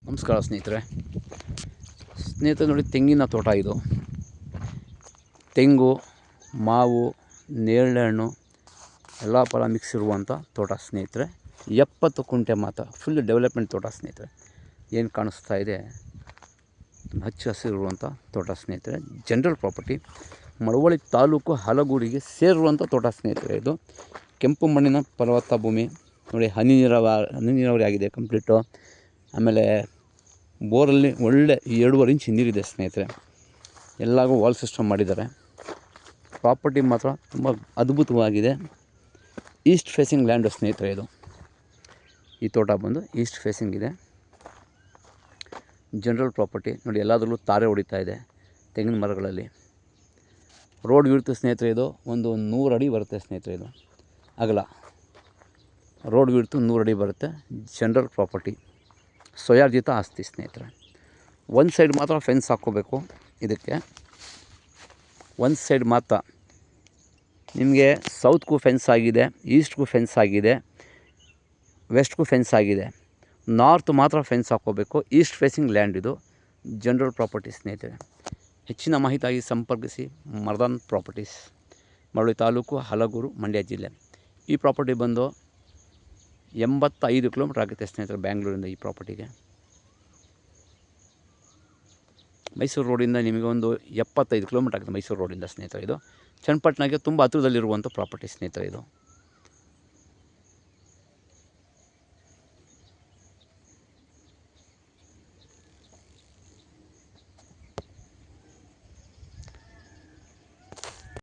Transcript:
ನಮಸ್ಕಾರ ಸ್ನೇಹಿತರೆ. ನೋಡಿ, ತೆಂಗಿನ ತೋಟ ಇದು. ತೆಂಗು, ಮಾವು, ನೇರಳೆ ಹಣ್ಣು ಎಲ್ಲ ಫಲ ಮಿಕ್ಸ್ ಇರುವಂಥ ತೋಟ ಸ್ನೇಹಿತರೆ. 70 ಕುಂಟೆ ಮಾತ್ರ ಫುಲ್ ಡೆವಲಪ್ಮೆಂಟ್ ತೋಟ ಸ್ನೇಹಿತರೆ. ಏನು ಕಾಣಿಸ್ತಾ ಇದೆ, ಹಚ್ಚ ಹಸಿರುವಂಥ ತೋಟ ಸ್ನೇಹಿತರೆ. ಜನರಲ್ ಪ್ರಾಪರ್ಟಿ, ಮಳವಳ್ಳಿ ತಾಲೂಕು ಹಲಗೂರಿಗೆ ಸೇರಿರುವಂಥ ತೋಟ ಸ್ನೇಹಿತರೆ. ಇದು ಕೆಂಪು ಮಣ್ಣಿನ ಫಲವತ್ತ ಭೂಮಿ ನೋಡಿ. ಹನಿ ನೀರಾವರಿ ಆಗಿದೆ ಕಂಪ್ಲೀಟು. ಆಮೇಲೆ ಬೋರಲ್ಲಿ ಒಳ್ಳೆ 2.5 ಇಂಚ್ ನೀರಿದೆ ಸ್ನೇಹಿತರೆ. ಎಲ್ಲಾಗೂ ವಾಲ್ ಸಿಸ್ಟಮ್ ಮಾಡಿದ್ದಾರೆ. ಪ್ರಾಪರ್ಟಿ ಮಾತ್ರ ತುಂಬ ಅದ್ಭುತವಾಗಿದೆ. ಈಸ್ಟ್ ಫೇಸಿಂಗ್ ಲ್ಯಾಂಡು ಸ್ನೇಹಿತರೆ. ಇದು ಈ ತೋಟ ಬಂದು ಈಸ್ಟ್ ಫೇಸಿಂಗ್ ಇದೆ. ಜನರಲ್ ಪ್ರಾಪರ್ಟಿ ನೋಡಿ. ಎಲ್ಲದರಲ್ಲೂ ತಾರೆ ಹೊಡಿತಾ ಇದೆ ತೆಂಗಿನ ಮರಗಳಲ್ಲಿ. ರೋಡ್ ವಿಡ್ತು ಸ್ನೇಹಿತರೆ. ಇದು ಒಂದು 100 ಅಡಿ ಬರುತ್ತೆ ಸ್ನೇಹಿತರೆ. ಇದು ಅಗಲ ರೋಡ್ ವಿಡ್ತು 100 ಅಡಿ ಬರುತ್ತೆ. ಜನರಲ್ ಪ್ರಾಪರ್ಟಿ, ಸ್ವಯಾರ್ಜಿತ ಆಸ್ತಿ ಸ್ನೇಹಿತರೆ. ಒಂದು ಸೈಡ್ ಮಾತ್ರ ಫೆನ್ಸ್ ಹಾಕ್ಕೋಬೇಕು. ಇದಕ್ಕೆ ಒಂದು ಸೈಡ್ ಮಾತ್ರ. ನಿಮಗೆ ಸೌತ್ಗೂ ಫೆನ್ಸ್ ಆಗಿದೆ, ಈಸ್ಟ್ಗೂ ಫೆನ್ಸ್ ಆಗಿದೆ, ವೆಸ್ಟ್ಗೂ ಫೆನ್ಸ್ ಆಗಿದೆ. ನಾರ್ತ್ ಮಾತ್ರ ಫೆನ್ಸ್ ಹಾಕ್ಕೋಬೇಕು. ಈಸ್ಟ್ ಫೇಸಿಂಗ್ ಲ್ಯಾಂಡ್ ಇದು. ಜನರಲ್ ಪ್ರಾಪರ್ಟಿ ಸ್ನೇಹಿತರೆ. ಹೆಚ್ಚಿನ ಮಾಹಿತಿಯಾಗಿ ಸಂಪರ್ಕಿಸಿ ಮರ್ದಾನ್ ಪ್ರಾಪರ್ಟೀಸ್, ಮಳವಳ್ಳಿ ತಾಲೂಕು, ಹಲಗೂರು, ಮಂಡ್ಯ ಜಿಲ್ಲೆ. ಈ ಪ್ರಾಪರ್ಟಿ ಬಂದು 85 ಕಿಲೋಮೀಟ್ರ್ ಆಗುತ್ತೆ ಸ್ನೇಹಿತರೆ ಬ್ಯಾಂಗ್ಳೂರಿಂದ ಈ ಪ್ರಾಪರ್ಟಿಗೆ. ಮೈಸೂರು ರೋಡಿಂದ ನಿಮಗೆ ಒಂದು 75 ಕಿಲೋಮೀಟ್ರ್ ಆಗುತ್ತೆ ಮೈಸೂರು ರೋಡಿಂದ ಸ್ನೇಹಿತರೆ. ಇದು ಚನ್ನಪಟ್ಟಣಕ್ಕೆ ತುಂಬ ಹತ್ತಿರದಲ್ಲಿರುವಂಥ ಪ್ರಾಪರ್ಟಿ ಸ್ನೇಹಿತರೆ ಇದು.